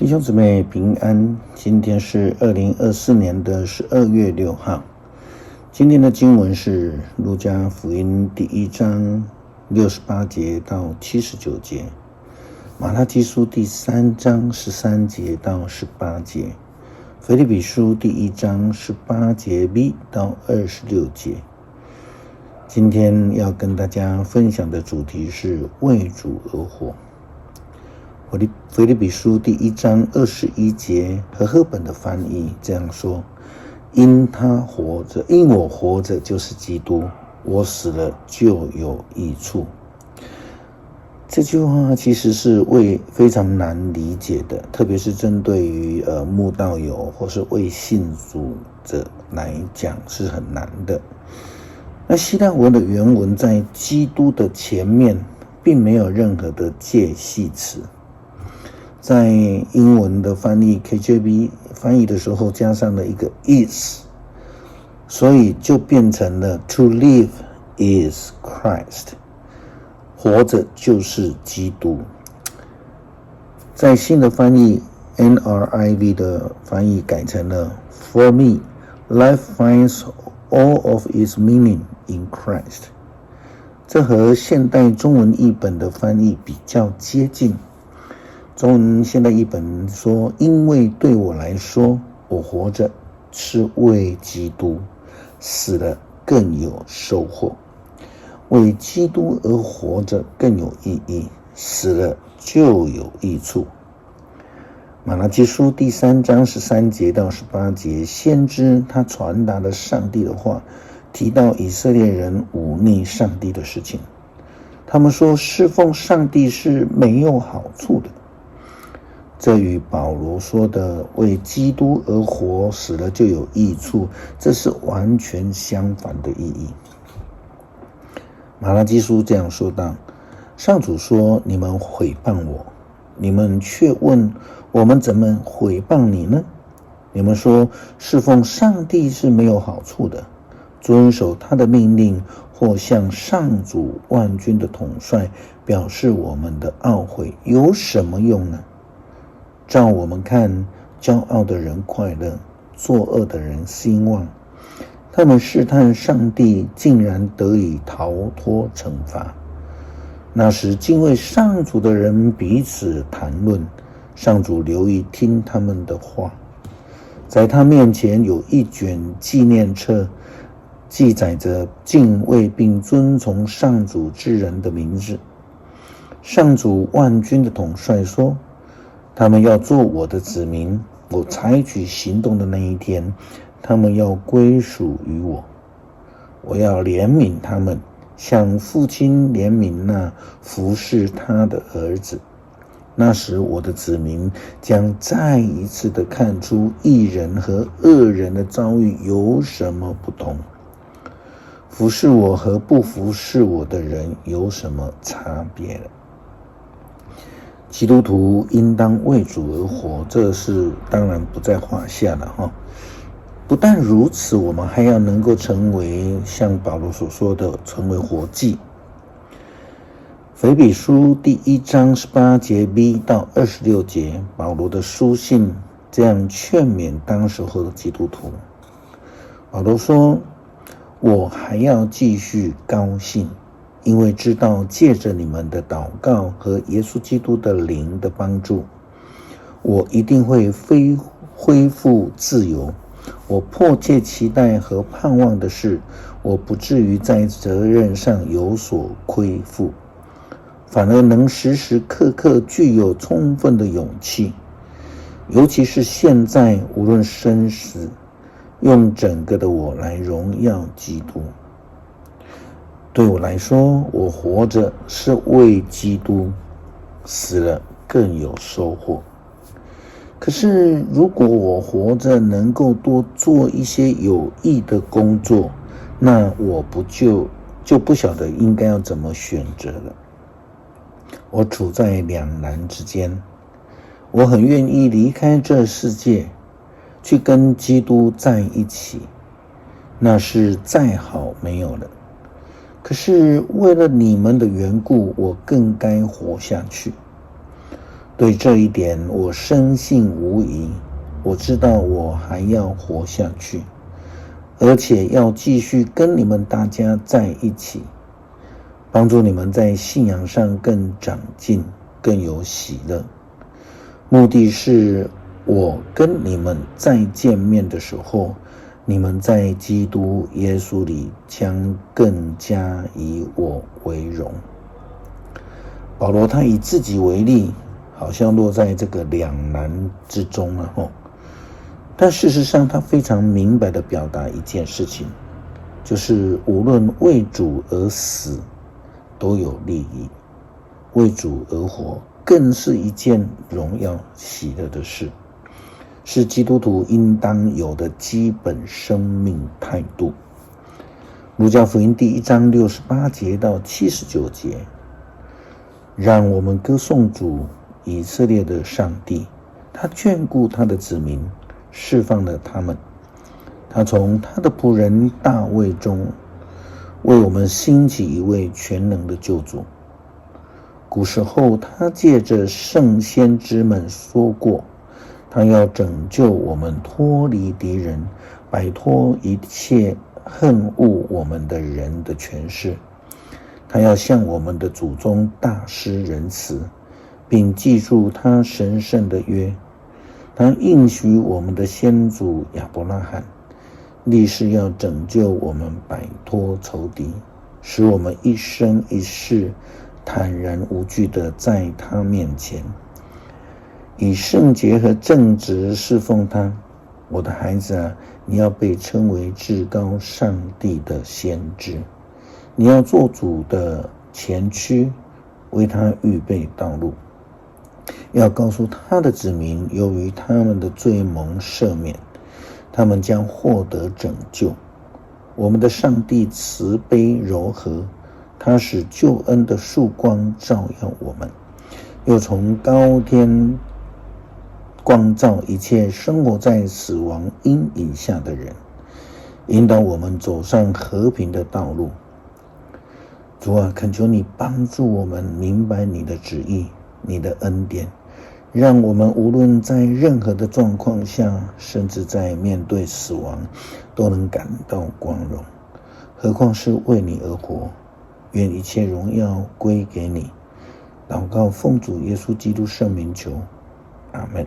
弟兄姊妹平安，今天是2024年的12月6号。今天的经文是路加福音第1章68节到79节，马拉基书第3章13节到18节，腓立比书第1章18节 B 到26节。今天要跟大家分享的主题是为主而活。腓立比书第1章21节和合本的翻译这样说：因我活着就是基督，我死了就有益处。这句话其实是非常难理解的，特别是针对于慕道友或是未信主者来讲是很难的。那希腊文的原文在基督的前面并没有任何的介系词，在英文的翻译 KJV 翻译的时候加上了一个 is， 所以就变成了 to live is Christ， 活着就是基督。在新的翻译 NRIV 的翻译改成了 For me, life finds all of its meaning in Christ。 这和现代中文译本的翻译比较接近。中文现代译本说，因为对我来说，我活着是为基督，死了更有收获。为基督而活着更有意义，死了就有益处。马拉基书第3章13节到18节，先知他传达了上帝的话，提到以色列人忤逆上帝的事情。他们说侍奉上帝是没有好处的，这与保罗说的为基督而活，死了就有益处，这是完全相反的意义。马拉基书这样说道：上主说，你们毁谤我，你们却问我们怎么毁谤你呢？你们说侍奉上帝是没有好处的，遵守他的命令或向上主万军的统帅表示我们的懊悔有什么用呢？照我们看，骄傲的人快乐，作恶的人兴旺。他们试探上帝，竟然得以逃脱惩罚。那时敬畏上主的人彼此谈论，上主留意听他们的话。在他面前有一卷纪念册，记载着敬畏并遵从上主之人的名字。上主万军的统帅说，他们要做我的子民，我采取行动的那一天，他们要归属于我。我要怜悯他们，像父亲怜悯那服侍他的儿子。那时我的子民将再一次的看出义人和恶人的遭遇有什么不同，服侍我和不服侍我的人有什么差别了。基督徒应当为主而活，这是当然不在话下了。不但如此，我们还要能够成为像保罗所说的，成为活祭。腓立比书第1章18节 B 到26节，保罗的书信这样劝勉当时候的基督徒。保罗说，我还要继续高兴，因为知道借着你们的祷告和耶稣基督的灵的帮助，我一定会恢复自由。我迫切期待和盼望的是，我不至于在责任上有所亏负，反而能时时刻刻具有充分的勇气，尤其是现在，无论生死，用整个的我来荣耀基督。对我来说，我活着是为基督，死了更有收获。可是如果我活着能够多做一些有益的工作，那我就不晓得应该要怎么选择了。我处在两难之间，我很愿意离开这世界，去跟基督在一起，那是再好没有了。可是为了你们的缘故，我更该活下去。对这一点我深信无疑。我知道我还要活下去，而且要继续跟你们大家在一起，帮助你们在信仰上更长进，更有喜乐。目的是我跟你们再见面的时候，你们在基督耶稣里将更加以我为荣。保罗他以自己为例，好像落在这个两难之中了但事实上他非常明白地表达一件事情，就是无论为主而死都有利益，为主而活更是一件荣耀喜乐的事，是基督徒应当有的基本生命态度。路加福音第1章68节到79节，让我们歌颂主以色列的上帝，他眷顾他的子民，释放了他们。他从他的仆人大卫中为我们兴起一位全能的救主。古时候他借着圣先知们说过，他要拯救我们脱离敌人，摆脱一切恨恶我们的人的权势。他要向我们的祖宗大施仁慈，并记住他神圣的约。他应许我们的先祖亚伯拉罕，立誓要拯救我们摆脱仇敌，使我们一生一世坦然无惧地在他面前，以圣洁和正直侍奉他。我的孩子啊，你要被称为至高上帝的先知，你要做主的前驱，为他预备道路，要告诉他的子民，由于他们的罪蒙赦免，他们将获得拯救。我们的上帝慈悲柔和，他使救恩的曙光照耀我们，又从高天光照一切生活在死亡阴影下的人，引导我们走上和平的道路。主啊，恳求你帮助我们明白你的旨意，你的恩典，让我们无论在任何的状况下，甚至在面对死亡，都能感到光荣，何况是为你而活。愿一切荣耀归给你。祷告奉主耶稣基督圣名求，阿们。